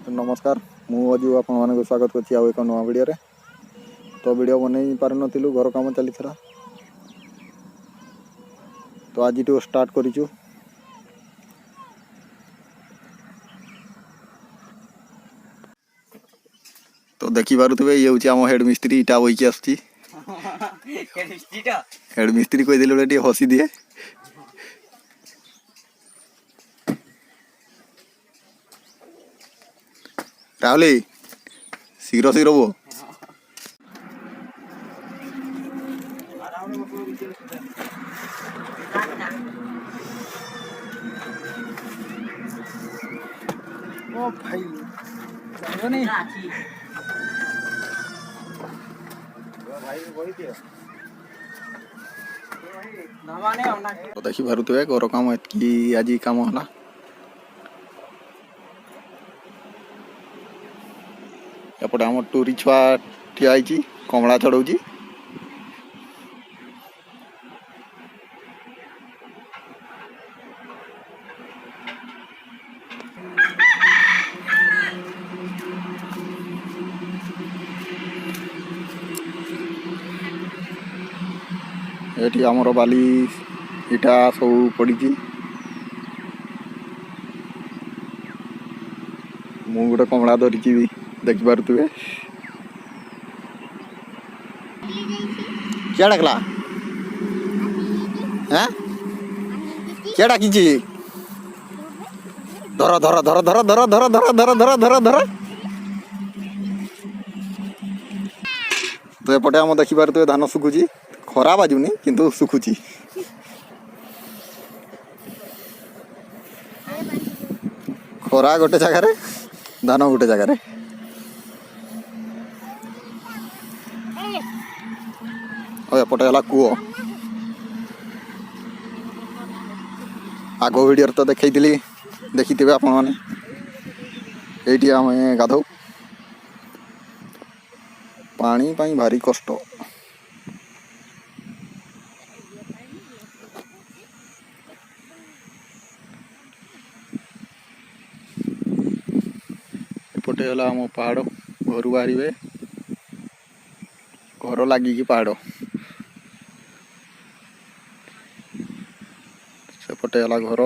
नमस्कार मु अजु आपको स्वागत करछि आउ एक नवा वीडियो रे। तो वीडियो बनै पार नथिलु घर काम चली थरा तो आज टू स्टार्ट करिछु। तो देखि पारुथबे ये होछि हम हेड मिस्त्री इटा होई के आछि। हेड मिस्त्री कोइ दिले बेटी हसी दिए। राहुली शीघ्र शीघ्र वो ओ भाई जाओ नहीं तो देखि पारुथबे घर काम एतकी आज काम होला। एपटे आम टूरी छुआ ठिया होइछि कमला चढ़ौछि। एठी हमर बाली इटा सब पड़ी। मु गोटे कमला धरिछि देखि पारुथबे। क्या डाकला हैं क्या डाकिछि धर धर धर धर धर धर धर धर धर धर धर। तो एपटे हम देखि पारुथबे धान सुखुछि खरा बाजुनी किंतु सुखुछि। खरा गोटे जगह रे धान गोटे जगह रे। और एपटे हला कूओ आगो वीडियो तो देखैथिली देखिथिबे आपण माने। एठी हम गाधौ पानी पाई भारी कष्ट। एपटे हला हम पहाड़ घर बाहरिबे घर लागिकी पहाड़ सेपटे हला घर।